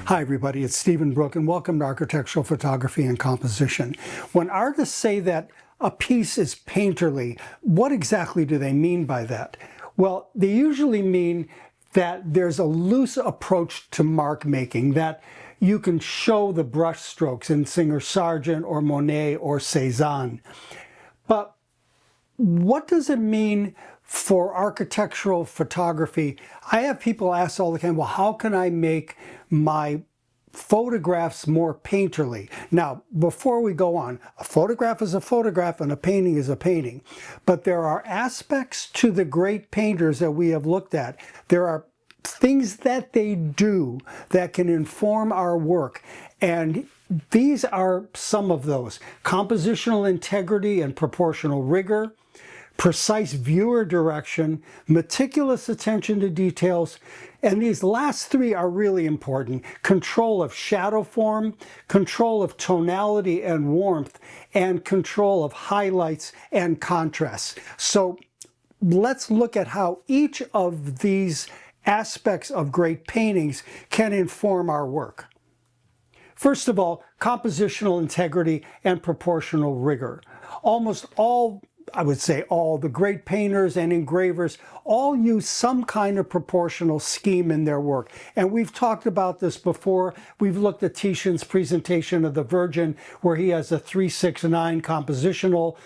Hi everybody, it's Stephen Brooke and welcome to Architectural Photography and Composition. When artists say that a piece is painterly, what exactly do they mean by that? Well, they usually mean that there's a loose approach to mark making, that you can show the brush strokes in Singer Sargent or Monet or Cézanne. But what does it mean for architectural photography? I have people ask all the time, well, how can I make my photographs more painterly? Now, before we go on, a photograph is a photograph and a painting is a painting. But there are aspects to the great painters that we have looked at. There are things that they do that can inform our work. And these are some of those: compositional integrity and proportional rigor, precise viewer direction, meticulous attention to details, and these last three are really important: control of shadow form, control of tonality and warmth, and control of highlights and contrasts. So let's look at how each of these aspects of great paintings can inform our work. First of all, compositional integrity and proportional rigor. Almost all, I would say all, the great painters and engravers all use some kind of proportional scheme in their work. And we've talked about this before. We've looked at Titian's presentation of the Virgin, where he has a 3-6-9 compositional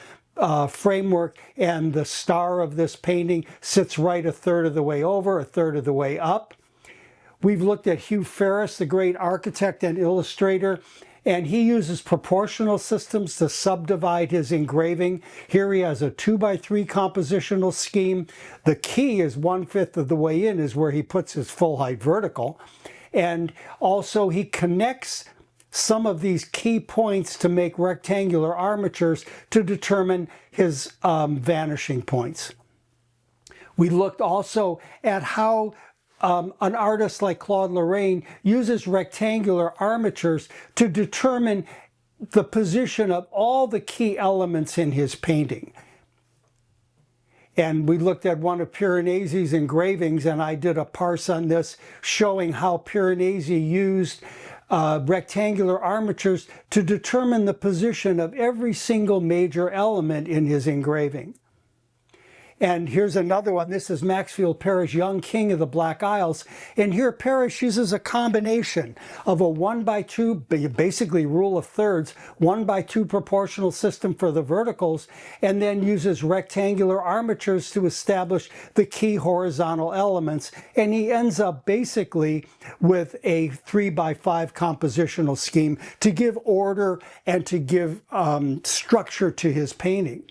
framework, and the star of this painting sits right a third of the way over, a third of the way up. We've looked at Hugh Ferris, the great architect and illustrator, and he uses proportional systems to subdivide his engraving. Here he has a 2x3 compositional scheme. The key is 1/5 of the way in is where he puts his full height vertical. And also he connects some of these key points to make rectangular armatures to determine his vanishing points. We looked also at how an artist like Claude Lorraine uses rectangular armatures to determine the position of all the key elements in his painting. And we looked at one of Piranesi's engravings, and I did a parse on this showing how Piranesi used rectangular armatures to determine the position of every single major element in his engraving. And here's another one. This is Maxfield Parrish, Young King of the Black Isles. And here Parrish uses a combination of a 1x2, basically rule of thirds, 1x2 proportional system for the verticals, and then uses rectangular armatures to establish the key horizontal elements. And he ends up basically with a 3x5 compositional scheme to give order and to give structure to his painting.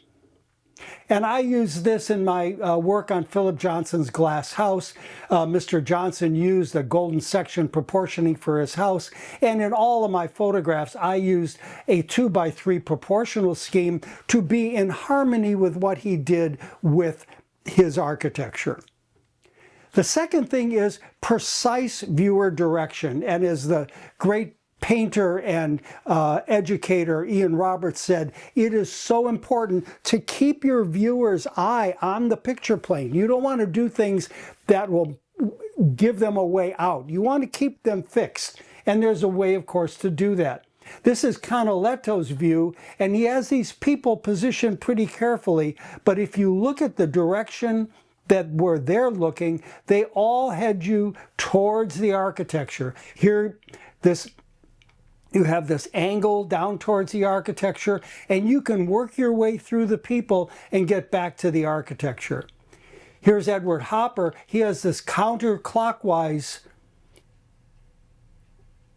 And I use this in my work on Philip Johnson's glass house. Mr. Johnson used a golden section proportioning for his house. And in all of my photographs, I used a 2x3 proportional scheme to be in harmony with what he did with his architecture. The second thing is precise viewer direction. And as the great painter and educator Ian Roberts said, it is so important to keep your viewer's eye on the picture plane. You don't want to do things that will give them a way out. You want to keep them fixed. And there's a way, of course, to do that. This is Canaletto's view, and he has these people positioned pretty carefully. But if you look at the direction that where they're looking, they all head you towards the architecture. Here, you have this angle down towards the architecture, and you can work your way through the people and get back to the architecture. Here's Edward Hopper. He has this counterclockwise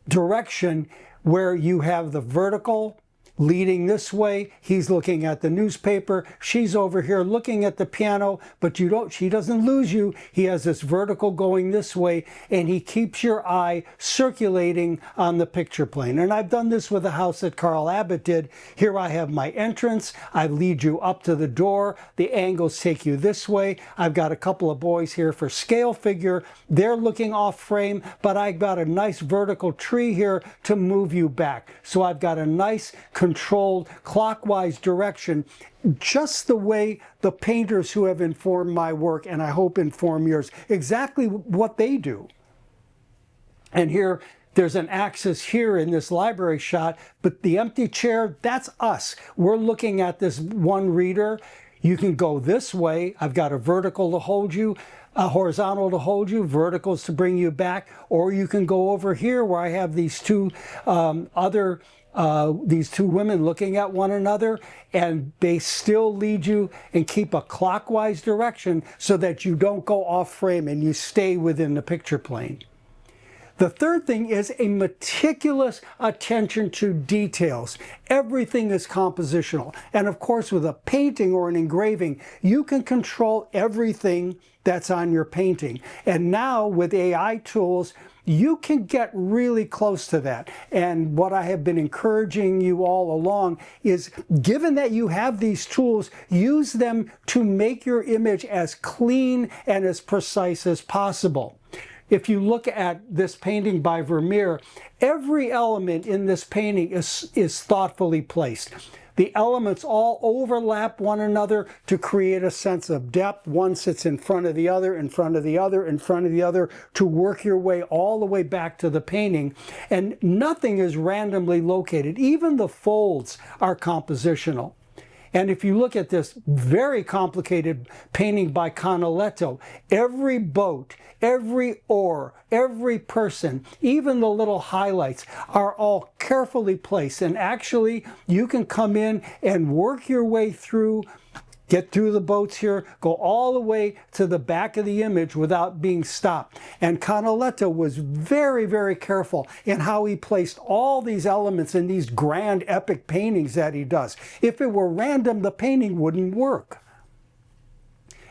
direction where you have the vertical leading this way. He's looking at the newspaper. She's over here looking at the piano, but she doesn't lose you. He has this vertical going this way, and he keeps your eye circulating on the picture plane. And I've done this with a house that Carl Abbott did. Here I have my entrance. I lead you up to the door. The angles take you this way. I've got a couple of boys here for scale figure. They're looking off frame, but I've got a nice vertical tree here to move you back. So I've got a nice controlled clockwise direction, just the way the painters who have informed my work, and I hope inform yours, exactly what they do. And here There's an axis here in this library shot, but the empty chair, that's us. We're looking at this one reader. You can go this way. I've got a vertical to hold you, a horizontal to hold you, verticals to bring you back, or you can go over here where I have these two these two women looking at one another, and they still lead you and keep a clockwise direction so that you don't go off frame and you stay within the picture plane. The third thing is a meticulous attention to details. Everything is compositional. And of course, with a painting or an engraving, you can control everything that's on your painting. And now with AI tools, you can get really close to that. And what I have been encouraging you all along is, given that you have these tools, use them to make your image as clean and as precise as possible. If you look at this painting by Vermeer, every element in this painting is thoughtfully placed. The elements all overlap one another to create a sense of depth. One sits in front of the other, in front of the other, in front of the other, to work your way all the way back to the painting. And nothing is randomly located. Even the folds are compositional. And if you look at this very complicated painting by Tonality, every boat, every oar, every person, even the little highlights are all carefully placed. And actually, you can come in and work your way through, get through the boats here, go all the way to the back of the image without being stopped. And Tonality was very, very careful in how he placed all these elements in these grand epic paintings that he does. If it were random, the painting wouldn't work.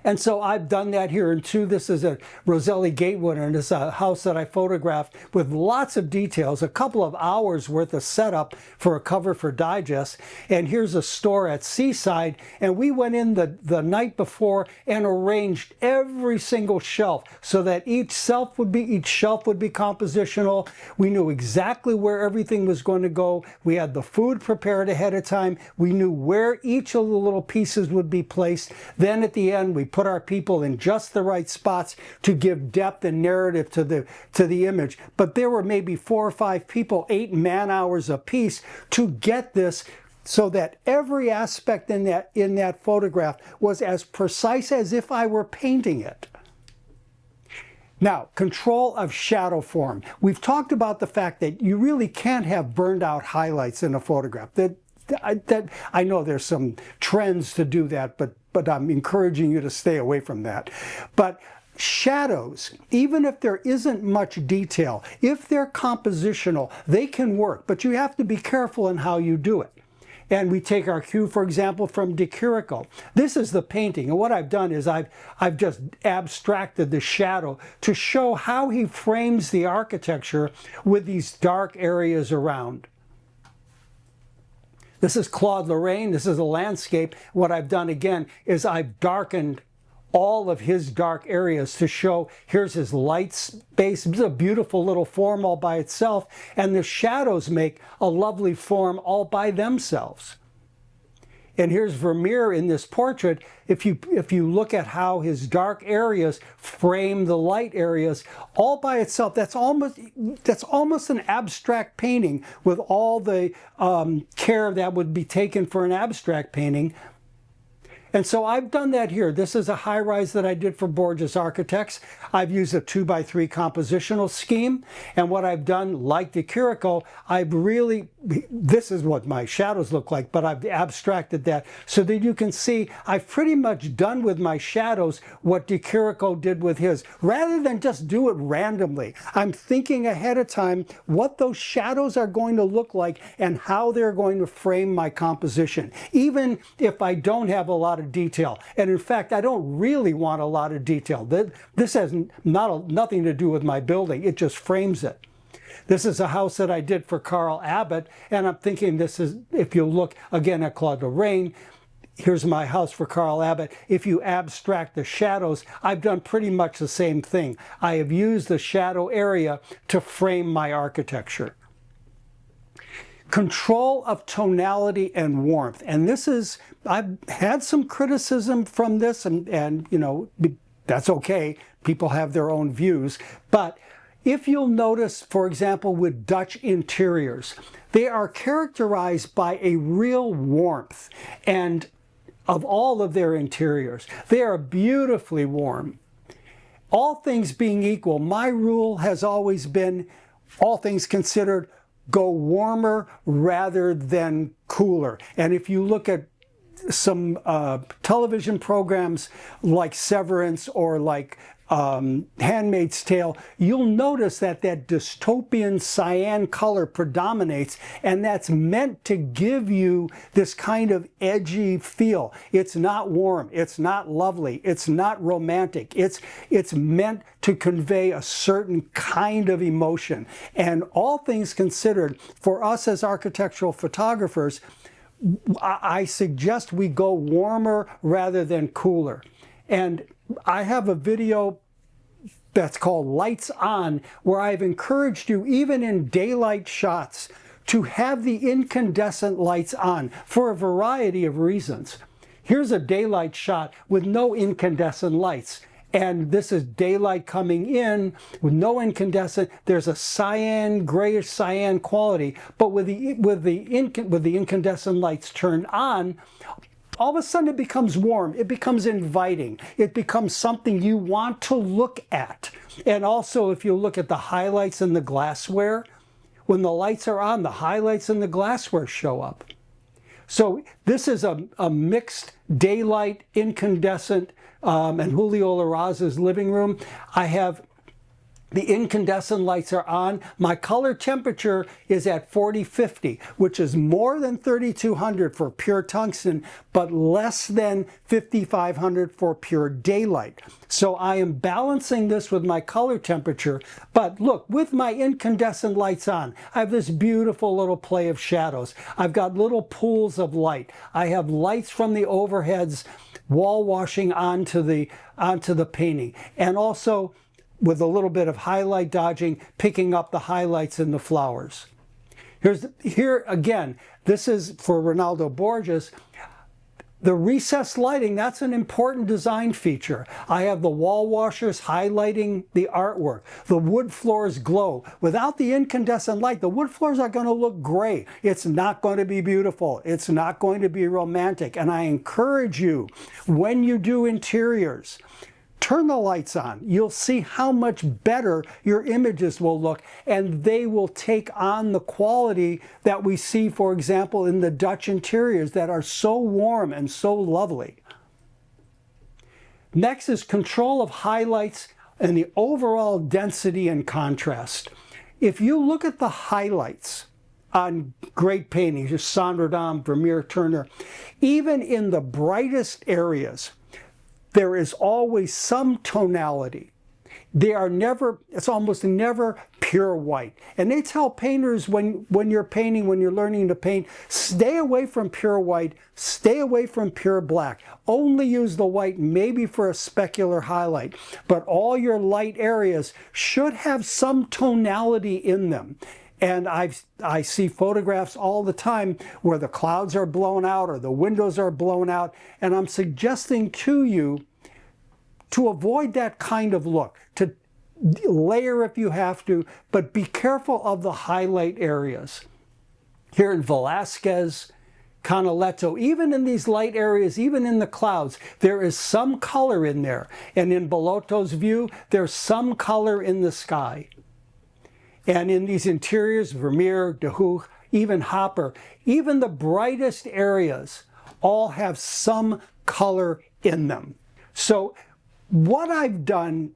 And so I've done that here in two. This is a Roselli Gatewood, and it's a house that I photographed with lots of details, a couple of hours worth of setup for a cover for Digest. And here's a store at Seaside, and we went in the night before and arranged every single shelf so that each shelf would be compositional. We knew exactly where everything was going to go. We had the food prepared ahead of time. We knew where each of the little pieces would be placed. Then at the end, we put our people in just the right spots to give depth and narrative to the image. But there were maybe 4 or 5 people, 8 man-hours apiece, to get this so that every aspect in that photograph was as precise as if I were painting it. Now, control of shadow form. We've talked about the fact that you really can't have burned out highlights in a photograph. I know there's some trends to do that, but I'm encouraging you to stay away from that. But shadows, even if there isn't much detail, if they're compositional, they can work, but you have to be careful in how you do it. And we take our cue, for example, from De Chirico. This is the painting, and what I've done is I've just abstracted the shadow to show how he frames the architecture with these dark areas around. This is Claude Lorraine. This is a landscape. What I've done again is I've darkened all of his dark areas to show here's his light space. It's a beautiful little form all by itself, and the shadows make a lovely form all by themselves. And here's Vermeer in this portrait. If you look at how his dark areas frame the light areas all by itself, that's almost an abstract painting with all the care that would be taken for an abstract painting. And so I've done that here. This is a high-rise that I did for Borges Architects. I've used a 2x3 compositional scheme. And what I've done, like De Chirico, this is what my shadows look like, but I've abstracted that so that you can see I've pretty much done with my shadows what De Chirico did with his. Rather than just do it randomly, I'm thinking ahead of time what those shadows are going to look like and how they're going to frame my composition, even if I don't have a lot of detail. And in fact, I don't really want a lot of detail. This has nothing to do with my building. It just frames it. This is a house that I did for Carl Abbott, and I'm thinking this is, if you look again at Claude Lorraine, here's my house for Carl Abbott. If you abstract the shadows, I've done pretty much the same thing. I have used the shadow area to frame my architecture. Control of tonality and warmth. And this is, I've had some criticism from this, and you know, that's okay. People have their own views. But if you'll notice, for example, with Dutch interiors, they are characterized by a real warmth, and of all of their interiors, they are beautifully warm. All things being equal, my rule has always been, all things considered, go warmer rather than cooler. And if you look at some television programs like Severance or like Handmaid's Tale, you'll notice that that dystopian cyan color predominates, and that's meant to give you this kind of edgy feel. It's not warm, it's not lovely, it's not romantic, it's meant to convey a certain kind of emotion. And all things considered, for us as architectural photographers, I suggest we go warmer rather than cooler. And I have a video that's called Lights On, where I've encouraged you, even in daylight shots, to have the incandescent lights on for a variety of reasons. Here's a daylight shot with no incandescent lights. And this is daylight coming in with no incandescent. There's a cyan, grayish cyan quality, but with the incandescent lights turned on, all of a sudden it becomes warm, it becomes inviting, it becomes something you want to look at. And also, if you look at the highlights in the glassware, when the lights are on, the highlights in the glassware show up. So this is a mixed daylight, incandescent, and Julio Larraz's living room. I have the incandescent lights are on. My color temperature is at 4050, which is more than 3200 for pure tungsten, but less than 5500 for pure daylight. So I am balancing this with my color temperature. But look, with my incandescent lights on, I have this beautiful little play of shadows. I've got little pools of light. I have lights from the overheads wall washing onto the painting. And also, with a little bit of highlight dodging, picking up the highlights in the flowers. Here again, this is for Ronaldo Borges. The recessed lighting, that's an important design feature. I have the wall washers highlighting the artwork. The wood floors glow. Without the incandescent light, the wood floors are going to look gray. It's not going to be beautiful. It's not going to be romantic. And I encourage you, when you do interiors, turn the lights on. You'll see how much better your images will look, and they will take on the quality that we see, for example, in the Dutch interiors that are so warm and so lovely. Next is control of highlights and the overall density and contrast. If you look at the highlights on great paintings, Sonderdam, Vermeer, Turner, even in the brightest areas, there is always some tonality. They are never, it's almost never pure white. And they tell painters when you're painting, when you're learning to paint, stay away from pure white, stay away from pure black. Only use the white maybe for a specular highlight. But all your light areas should have some tonality in them. And I see photographs all the time where the clouds are blown out or the windows are blown out. And I'm suggesting to you to avoid that kind of look, to layer if you have to, but be careful of the highlight areas. Here in Velázquez, Canaletto, even in these light areas, even in the clouds, there is some color in there. And in Bellotto's view, there's some color in the sky. And in these interiors, Vermeer, De Hooch, even Hopper, even the brightest areas all have some color in them. So what I've done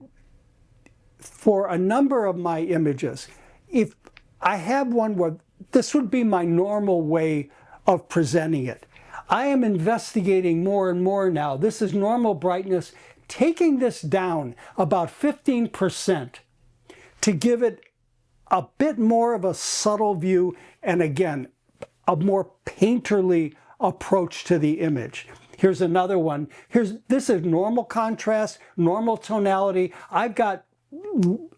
for a number of my images, if I have one where this would be my normal way of presenting it, I am investigating more and more now. This is normal brightness, taking this down about 15% to give it a bit more of a subtle view, and again, a more painterly approach to the image. Here's another one. This is normal contrast, normal tonality. I've got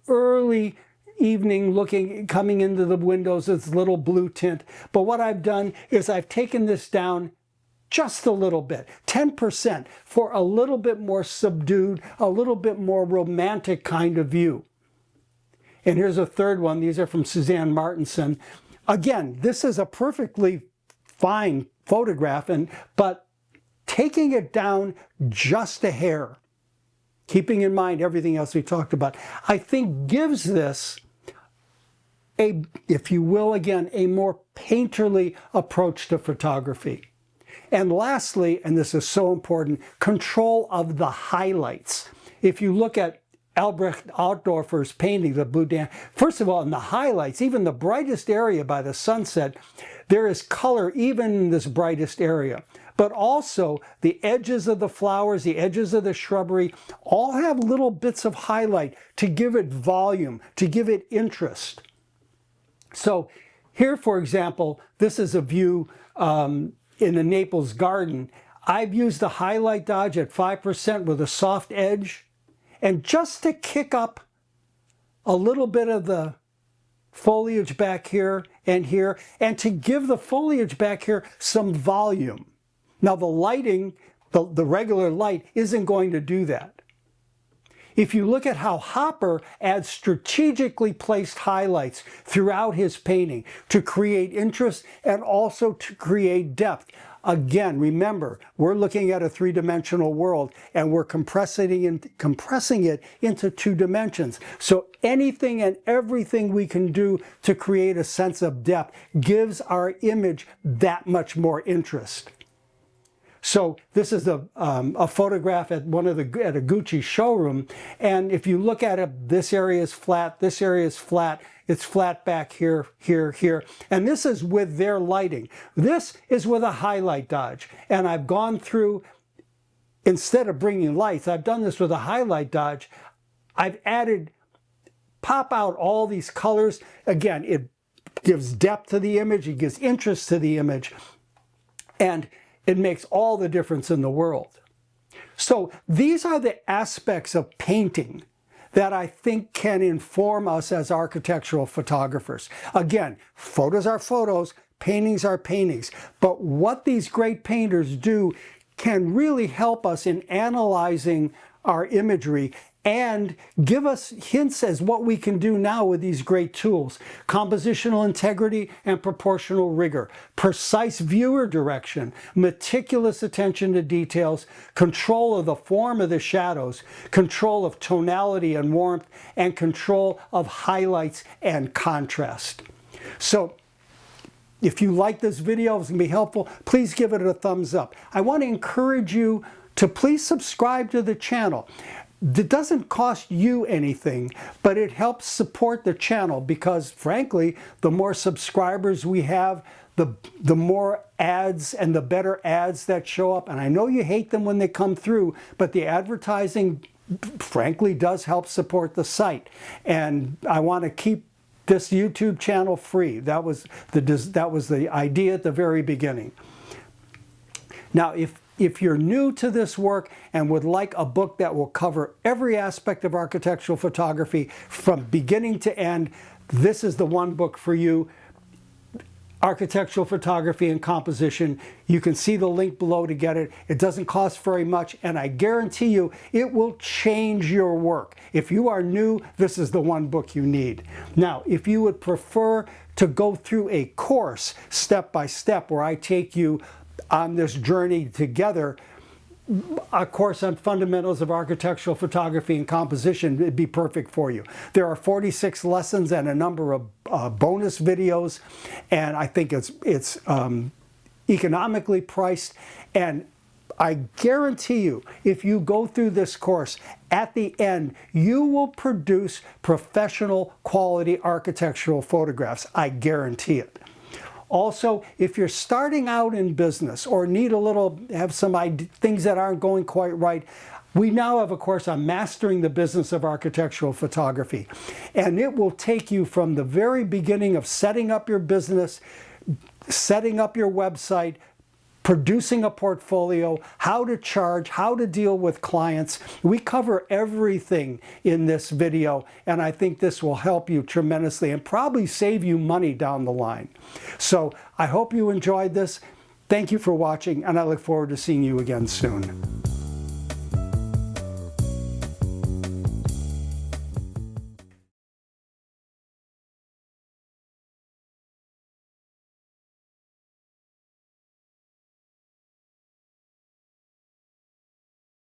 early evening looking, coming into the windows, this little blue tint. But what I've done is I've taken this down just a little bit, 10%, for a little bit more subdued, a little bit more romantic kind of view. And here's a third one. These are from Suzanne Martinson. Again, this is a perfectly fine photograph, but taking it down just a hair, keeping in mind everything else we talked about, I think gives this a, if you will, again, a more painterly approach to photography. And lastly, and this is so important, control of the highlights. If you look at Albrecht Altdorfer's painting, the Blue Dam, first of all, in the highlights, even the brightest area by the sunset, there is color even in this brightest area. But also the edges of the flowers, the edges of the shrubbery, all have little bits of highlight to give it volume, to give it interest. So here, for example, this is a view in the Naples garden. I've used the highlight dodge at 5% with a soft edge. And just to kick up a little bit of the foliage back here, and to give the foliage back here some volume. Now the lighting, the regular light, isn't going to do that. If you look at how Hopper adds strategically placed highlights throughout his painting to create interest and also to create depth. Again, remember, we're looking at a three-dimensional world and we're compressing it into 2 dimensions. So anything and everything we can do to create a sense of depth gives our image that much more interest. So this is a photograph at at a Gucci showroom, and if you look at it, this area is flat, this area is flat, it's flat back here, here, and this is with their lighting. This is with a highlight dodge, and I've gone through, instead of bringing lights, I've done this with a highlight dodge. I've pop out all these colors. Again, it gives depth to the image, it gives interest to the image, and it makes all the difference in the world. So these are the aspects of painting that I think can inform us as architectural photographers. Again, photos are photos, paintings are paintings, but what these great painters do can really help us in analyzing our imagery and give us hints as what we can do now with these great tools. Compositional integrity and proportional rigor, precise viewer direction, meticulous attention to details, control of the form of the shadows, control of tonality and warmth, and control of highlights and contrast. So if you like this video, it's going to be helpful, please give it a thumbs up. I want to encourage you to please subscribe to the channel. It doesn't cost you anything, but it helps support the channel because, frankly, the more subscribers we have, the more ads and the better ads that show up. And I know you hate them when they come through, but the advertising, frankly, does help support the site. And I want to keep this YouTube channel free. That was the idea at the very beginning. Now, if you're new to this work and would like a book that will cover every aspect of architectural photography from beginning to end, this is the one book for you. Architectural Photography and Composition. You can see the link below to get it. It doesn't cost very much, and I guarantee you it will change your work. If you are new, this is the one book you need. Now, if you would prefer to go through a course step by step where I take you on this journey together, a course on fundamentals of architectural photography and composition would be perfect for you. There are 46 lessons and a number of bonus videos, and I think it's economically priced. And I guarantee you, if you go through this course, at the end, you will produce professional quality architectural photographs. I guarantee it. Also, if you're starting out in business or need have some things that aren't going quite right, we now have a course on mastering the business of architectural photography. And it will take you from the very beginning of setting up your business, setting up your website, producing a portfolio, how to charge, how to deal with clients. We cover everything in this video, and I think this will help you tremendously and probably save you money down the line. So I hope you enjoyed this. Thank you for watching, and I look forward to seeing you again soon.